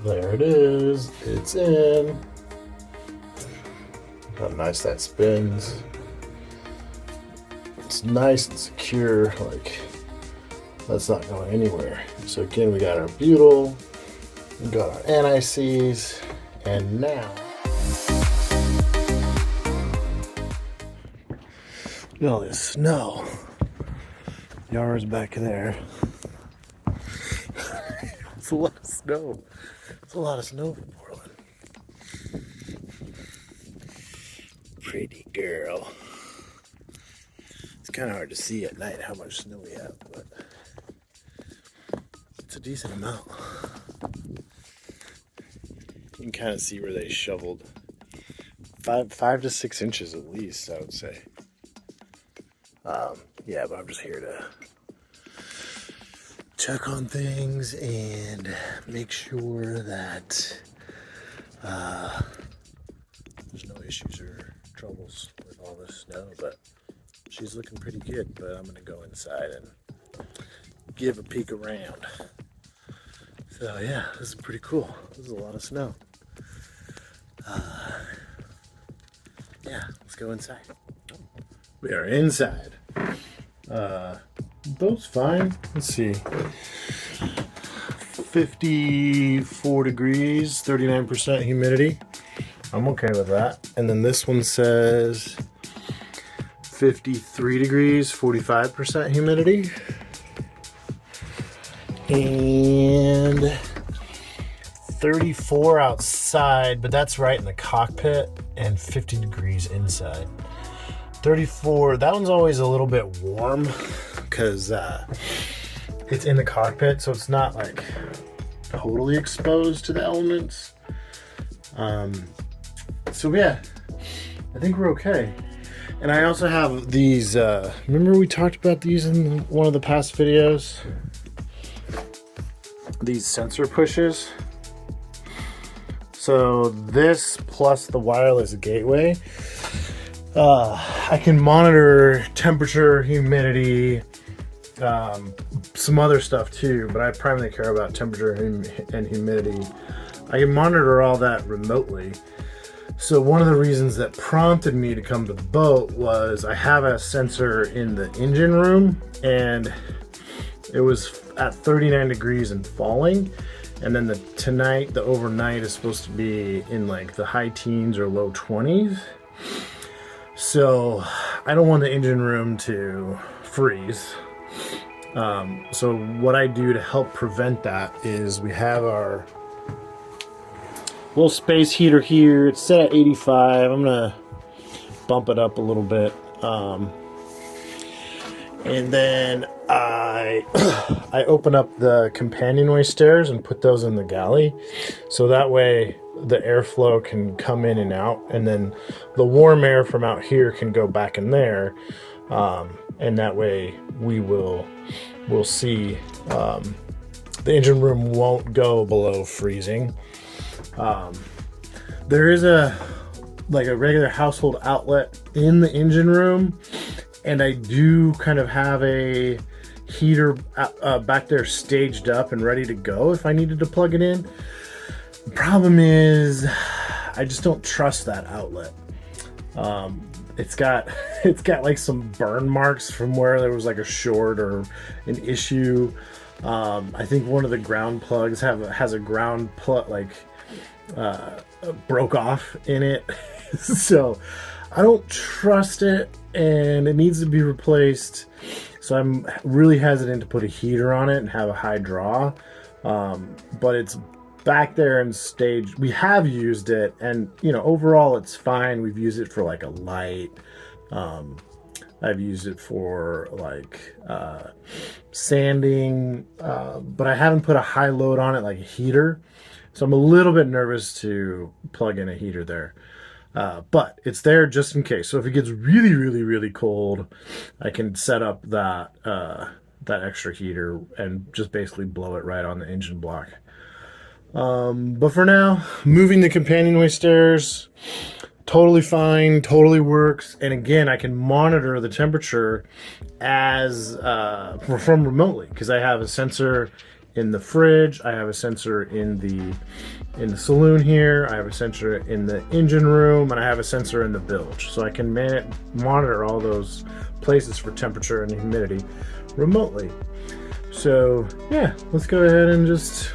There it is. It's in. How nice that spins. It's nice and secure. Like, that's not going anywhere. So again, we got our butyl, we got our anti-seize, and now look at all this snow. Yara's back there. It's a lot of snow. It's a lot of snow for Portland. Pretty girl. It's kind of hard to see at night how much snow we have, but it's a decent amount. You can kind of see where they shoveled 5 to 6 inches at least, I would say. Yeah, but I'm just here to check on things and make sure that there's no issues or troubles with all this snow, but she's looking pretty good. But I'm gonna go inside and give a peek around. So yeah, this is pretty cool. This is a lot of snow. Yeah, let's go inside. We are inside. Boat's fine. Let's see. 54 degrees, 39% humidity. I'm okay with that. And then this one says 53 degrees, 45% humidity. And 34 outside, but that's right in the cockpit, and 50 degrees inside. 34, that one's always a little bit warm because it's in the cockpit, so it's not like totally exposed to the elements. So yeah, I think we're okay. And I also have these, remember we talked about these in one of the past videos? These sensor pushes. So this plus the wireless gateway, I can monitor temperature, humidity, some other stuff too, but I primarily care about temperature and humidity. I can monitor all that remotely. So one of the reasons that prompted me to come to the boat was I have a sensor in the engine room, and it was at 39 degrees and falling. And then the overnight is supposed to be in like the high teens or low 20s. So I don't want the engine room to freeze. So what I do to help prevent that is we have our little space heater here. It's set at 85. I'm gonna bump it up a little bit. And then I open up the companionway stairs and put those in the galley. So that way the airflow can come in and out, and then the warm air from out here can go back in there. And that way we'll see the engine room won't go below freezing. There is a regular household outlet in the engine room, and I do kind of have a heater back there staged up and ready to go if I needed to plug it in. The problem is I just don't trust that outlet. It's got like some burn marks from where there was like a short or an issue. I think one of the ground plugs has a ground plug broke off in it. So I don't trust it, and it needs to be replaced. So I'm really hesitant to put a heater on it and have a high draw. But it's back there and staged. We have used it, and overall it's fine. We've used it for like a light. I've used it for like sanding, but I haven't put a high load on it like a heater. So I'm a little bit nervous to plug in a heater there. But it's there just in case. So if it gets really, really, really cold, I can set up that extra heater and just basically blow it right on the engine block. But for now, moving the companionway stairs, totally fine, totally works. And again, I can monitor the temperature as from remotely, because I have a sensor in the fridge. I have a sensor in the saloon here. I have a sensor in the engine room, and I have a sensor in the bilge. So I can monitor all those places for temperature and humidity remotely. So yeah, let's go ahead and just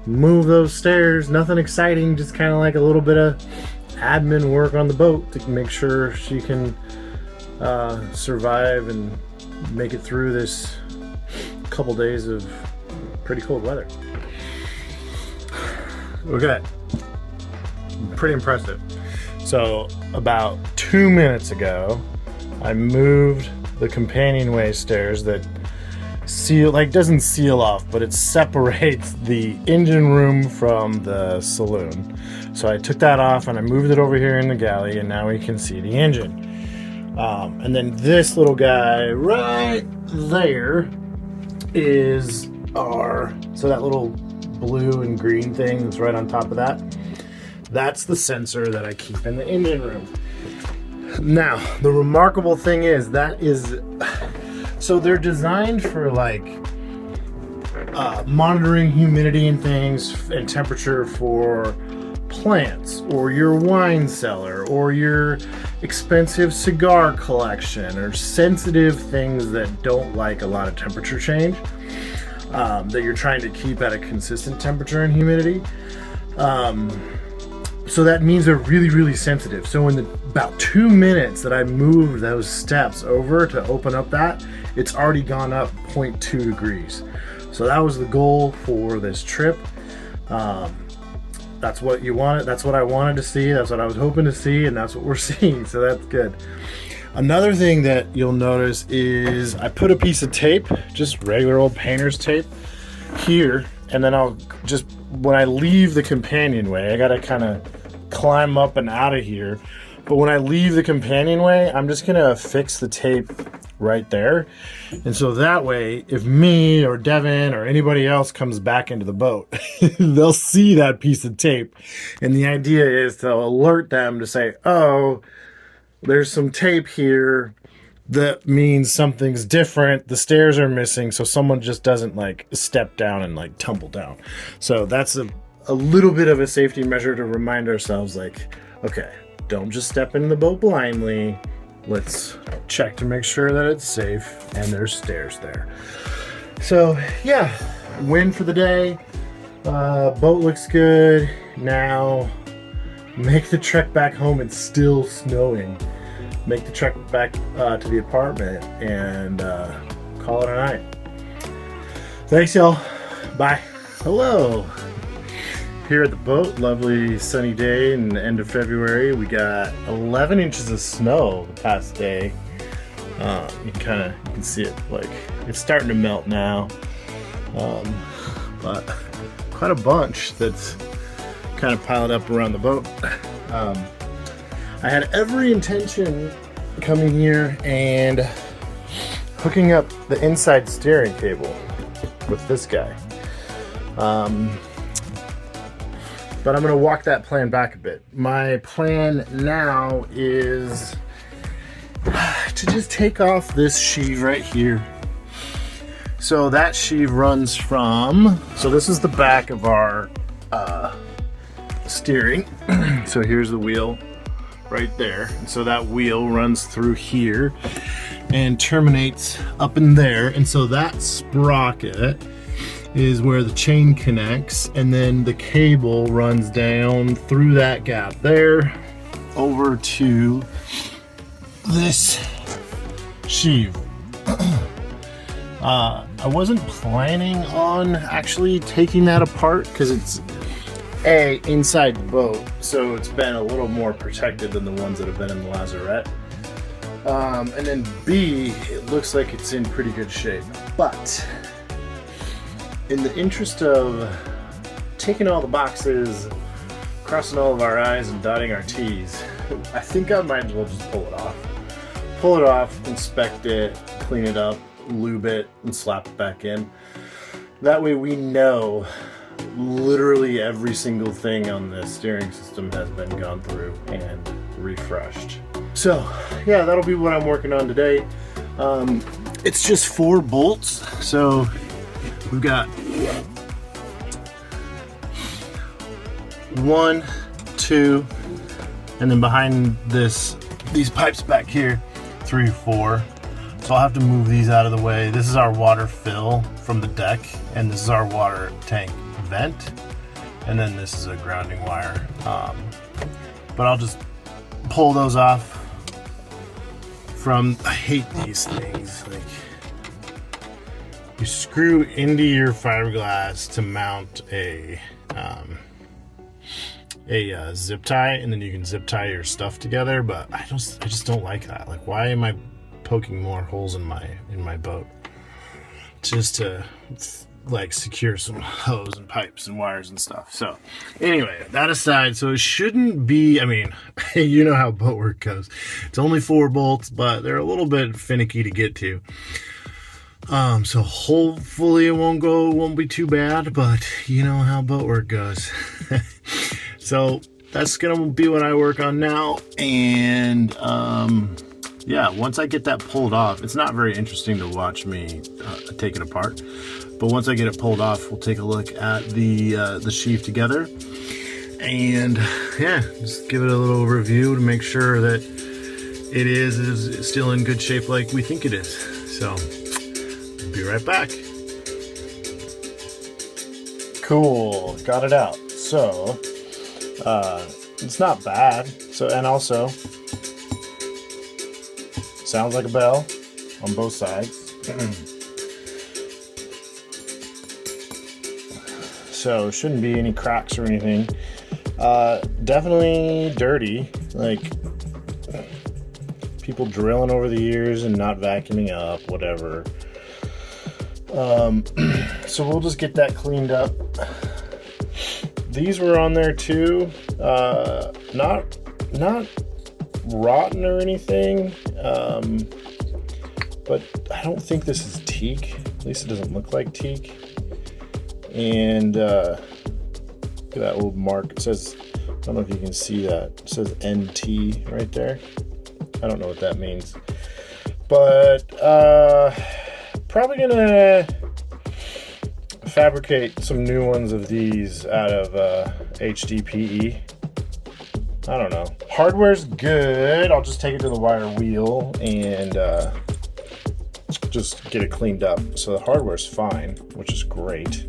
move those stairs. Nothing exciting, just kind of like a little bit of admin work on the boat to make sure she can survive and make it through this couple days of pretty cold weather. Okay, pretty impressive. So about 2 minutes ago, I moved the companionway stairs that doesn't seal off, but it separates the engine room from the saloon. So I took that off and I moved it over here in the galley, and now we can see the engine. And then this little guy right there is so that little blue and green thing that's right on top of that, that's the sensor that I keep in the engine room. Now, the remarkable thing is so they're designed for like monitoring humidity and things and temperature for plants or your wine cellar or your expensive cigar collection or sensitive things that don't like a lot of temperature change, that you're trying to keep at a consistent temperature and humidity. So that means they're really, really sensitive. So in about 2 minutes that I moved those steps over to open up that, it's already gone up 0.2 degrees. So that was the goal for this trip. That's what you wanted. That's what I wanted to see. That's what I was hoping to see, and that's what we're seeing. So that's good. Another thing that you'll notice is I put a piece of tape, just regular old painter's tape, here, and then I'll just, when I leave the companionway, I gotta kind of climb up and out of here. But when I leave the companionway, I'm just gonna affix the tape right there. And so that way, if me or Devin or anybody else comes back into the boat, they'll see that piece of tape. And the idea is to alert them to say, oh, there's some tape here. That means something's different. The stairs are missing, so someone just doesn't like step down and like tumble down. So that's a little bit of a safety measure to remind ourselves, like, okay, don't just step in the boat blindly. Let's check to make sure that it's safe and there's stairs there. So yeah, win for the day. Boat looks good. Now make the trek back home. It's still snowing. Make the trek back to the apartment and call it a night. Thanks, y'all. Bye. Hello. Here at the boat, lovely sunny day in the end of February. We got 11 inches of snow the past day. You can see it, like it's starting to melt now, but quite a bunch that's kind of piled up around the boat. I had every intention coming here and hooking up the inside steering cable with this guy. But I'm going to walk that plan back a bit. My plan now is to just take off this sheave right here. So that sheave runs from, so this is the back of our steering. So here's the wheel right there. And so that wheel runs through here and terminates up in there. And so that sprocket is where the chain connects, and then the cable runs down through that gap there over to this sheave. I wasn't planning on actually taking that apart because it's inside the boat, so it's been a little more protected than the ones that have been in the lazarette. And then B, it looks like it's in pretty good shape, but in the interest of taking all the boxes, crossing all of our I's and dotting our T's, I think I might as well just pull it off. Pull it off, inspect it, clean it up, lube it, and slap it back in. That way we know literally every single thing on the steering system has been gone through and refreshed. So yeah, that'll be what I'm working on today. It's just 4 bolts, so we've got 1, 2, and then behind these pipes back here, 3, 4. So I'll have to move these out of the way. This is our water fill from the deck, and this is our water tank vent, and then this is a grounding wire. But I'll just pull those off from, I hate these things, like you screw into your fiberglass to mount a zip tie, and then you can zip tie your stuff together, but I just don't like that. Like, why am I poking more holes in my boat just to like secure some hose and pipes and wires and stuff? So anyway, that aside, so it shouldn't be, I mean, you know how boat work goes. It's only 4 bolts, but they're a little bit finicky to get to. So hopefully it won't be too bad, but you know how boat work goes. So that's gonna be what I work on now, and yeah, once I get that pulled off, it's not very interesting to watch me take it apart, but once I get it pulled off, we'll take a look at the sheave together, and yeah, just give it a little review to make sure that it is still in good shape like we think it is. So be right back. Cool, got it out. So it's not bad. So, and also sounds like a bell on both sides. So shouldn't be any cracks or anything. Definitely dirty, like people drilling over the years and not vacuuming up, whatever. So we'll just get that cleaned up. These were on there too, not rotten or anything, but I don't think this is teak. At least it doesn't look like teak. And look at that little mark. It says, I don't know if you can see that. It says NT right there. I don't know what that means, but probably gonna fabricate some new ones of these out of HDPE. I don't know. Hardware's good. I'll just take it to the wire wheel and just get it cleaned up. So the hardware's fine, which is great.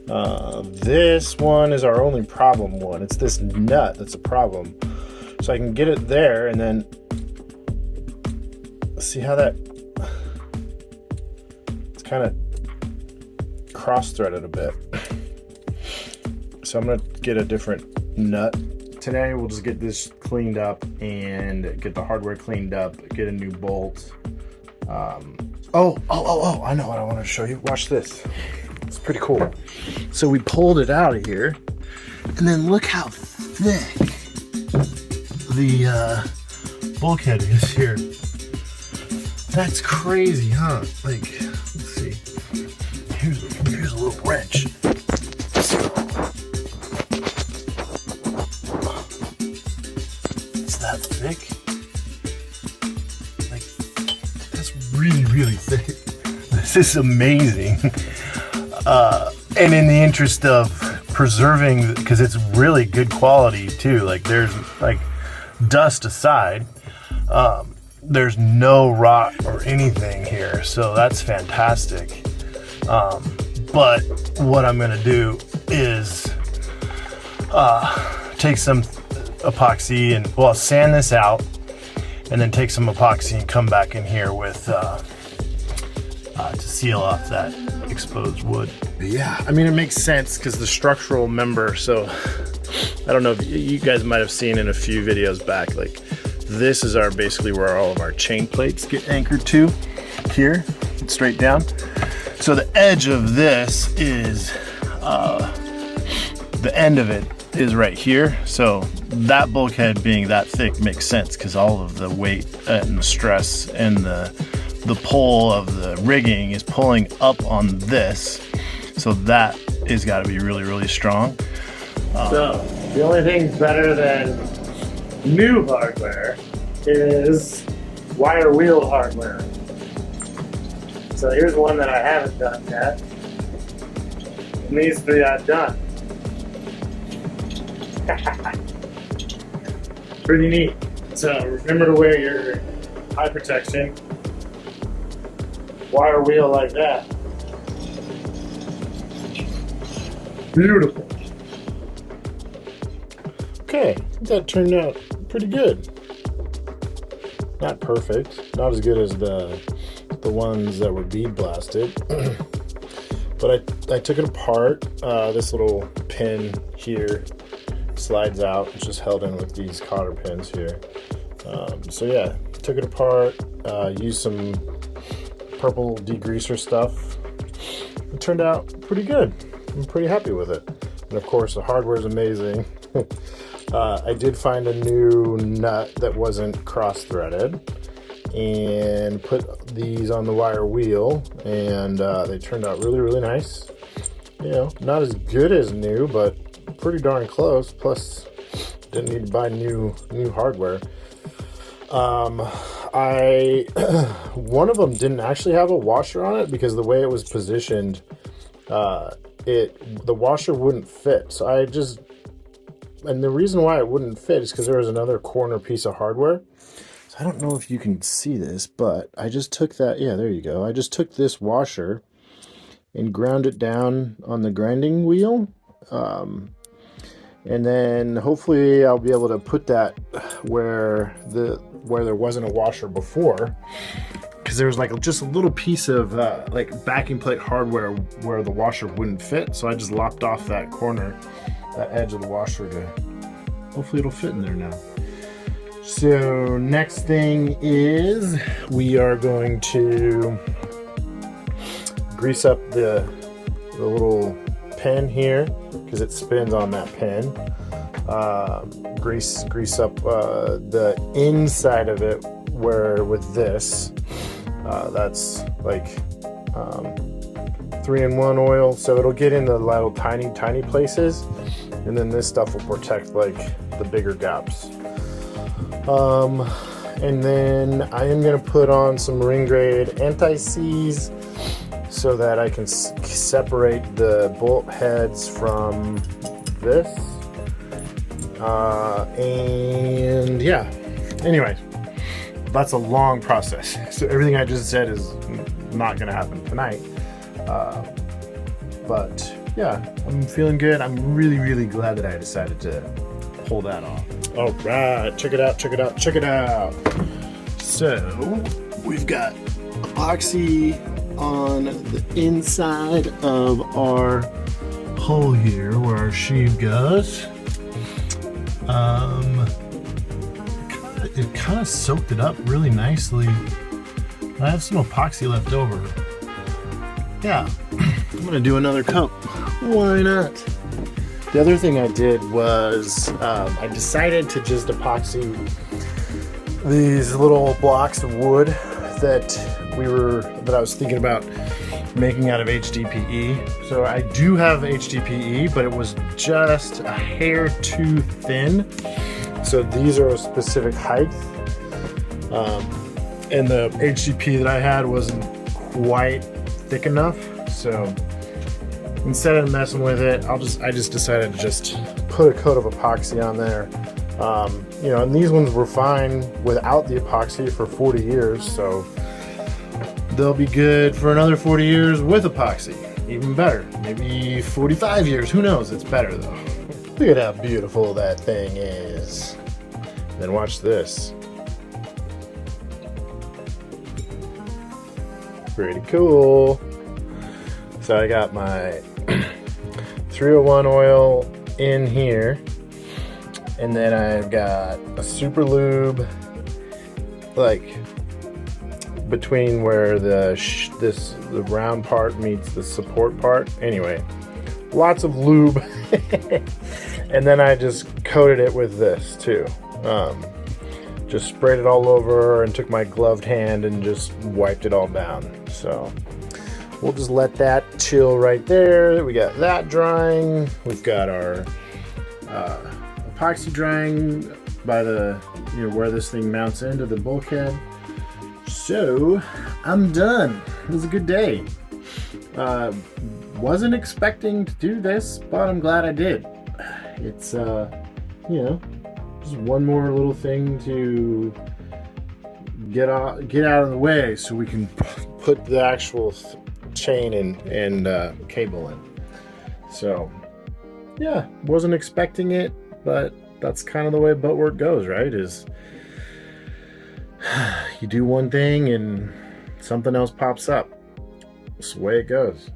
This one is our only problem one. It's this nut that's a problem. So I can get it there, and then see how that, it's kind of cross-threaded a bit. So I'm gonna get a different nut. Today we'll just get this cleaned up and get the hardware cleaned up, get a new bolt. Oh, I know what I wanted to show you. Watch this. It's pretty cool. So we pulled it out of here, and then look how thick the bulkhead is here. That's crazy, huh? Like, let's see. Here's a little wrench. It's that thick. Like, that's really, really thick. This is amazing. And in the interest of preserving, because it's really good quality too, like there's like dust aside, there's no rot or anything here, so that's fantastic. But what I'm gonna do is take some epoxy and, well, sand this out, and then take some epoxy and come back in here with to seal off that exposed wood. Yeah, I mean, it makes sense because the structural member, so I don't know if you guys might have seen in a few videos back, like this is basically where all of our chain plates get anchored to, here, straight down. So the edge of this is, the end of it is right here. So that bulkhead being that thick makes sense because all of the weight and the stress and the pull of the rigging is pulling up on this. So that is got to be really, really strong. So the only thing better than new hardware is wire wheel hardware. So here's one that I haven't done yet. And these 3 are done. Pretty neat. So remember to wear your eye protection. Wire wheel like that. Beautiful. Okay, that turned out pretty good. Not perfect, not as good as the ones that were bead blasted. But I took it apart. This little pin here slides out. It's just held in with these cotter pins here. So yeah, took it apart. Used some purple degreaser stuff. It turned out pretty good. I'm pretty happy with it. And of course, the hardware is amazing. I did find a new nut that wasn't cross-threaded and put these on the wire wheel, and they turned out really, really nice. You know, not as good as new, but pretty darn close. Plus, didn't need to buy new hardware. One of them didn't actually have a washer on it because the way it was positioned, the washer wouldn't fit. So and the reason why it wouldn't fit is because there was another corner piece of hardware. So I don't know if you can see this, but I just took that. Yeah, there you go. I just took this washer and ground it down on the grinding wheel. And then hopefully I'll be able to put that where there wasn't a washer before, because there was like just a little piece of like backing plate hardware where the washer wouldn't fit. So I just lopped off that corner, that edge of the washer, to hopefully it'll fit in there now. So next thing is we are going to grease up the little pin here because it spins on that pin. Grease up the inside of it where with this that's like 3-in-1 oil, so it'll get in the little tiny places, and then this stuff will protect like the bigger gaps. And then I am going to put on some ring grade anti-seize so that I can separate the bolt heads from this. And yeah, anyway, that's a long process. So everything I just said is not going to happen tonight. But yeah, I'm feeling good. I'm really, really glad that I decided to pull that off. All right, check it out. So we've got epoxy on the inside of our hole here where our sheave goes. It kind of soaked it up really nicely. I have some epoxy left over. Yeah, I'm gonna do another coat. Why not? The other thing I did was I decided to just epoxy these little blocks of wood that I was thinking about making out of HDPE. So I do have HDPE, but it was just a hair too thin. So these are a specific height. And the HDPE that I had wasn't quite thick enough. So instead of messing with it, I just decided to just put a coat of epoxy on there. You know, and these ones were fine without the epoxy for 40 years. So they'll be good for another 40 years with epoxy. Even better. Maybe 45 years. Who knows? It's better though. Look at how beautiful that thing is. Then watch this. Pretty cool. So I got my 301 oil in here. And then I've got a super lube like between where the round part meets the support part. Anyway, lots of lube. And then I just coated it with this too. Just sprayed it all over and took my gloved hand and just wiped it all down. So we'll just let that chill right there. We got that drying. We've got our epoxy drying by the where this thing mounts into the bulkhead. So I'm done. It was a good day. wasn't expecting to do this, but I'm glad I did. It's you know, just one more little thing to get out of the way so we can put the actual chain and cable in. So yeah, wasn't expecting it, but that's kind of the way boat work goes, right? Is you do one thing and something else pops up. It's the way it goes.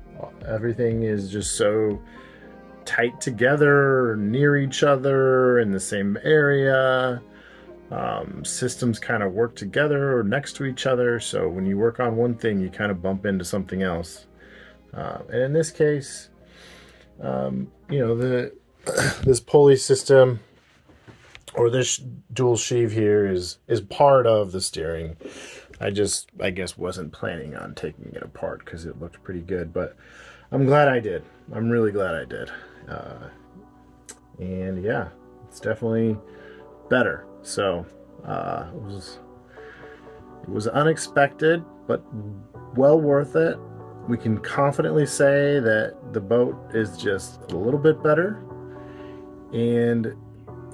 Everything is just so tight together, near each other, in the same area. Systems kind of work together or next to each other. So when you work on one thing, you kind of bump into something else. And in this case, you know, this pulley system or this dual sheave here is part of the steering. I guess wasn't planning on taking it apart because it looked pretty good, but I'm glad I did. I'm really glad I did. And yeah, it's definitely better. So it was unexpected, but well worth it. We can confidently say that the boat is just a little bit better. And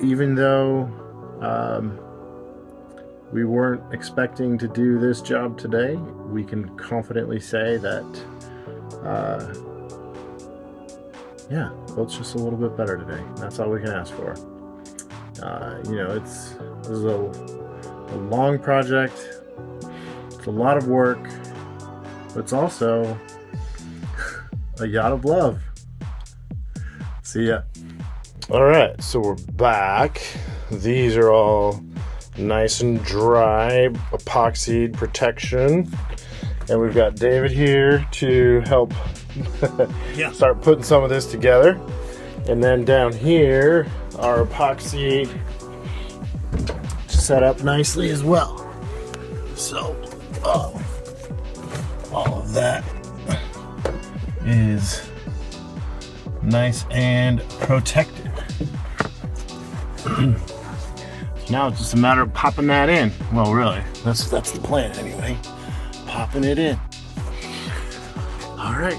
even though we weren't expecting to do this job today, we can confidently say that yeah, boat's just a little bit better today. That's all we can ask for. You know, this is a long project. It's a lot of work, but it's also a yacht of love. See ya. All right, so we're back. These are all nice and dry, epoxied protection. And we've got David here to help start putting some of this together. And then down here, our epoxy set up nicely as well. So, all of that is nice and protected. Now it's just a matter of popping that in. Well, really, that's the plan anyway. Popping it in. All right.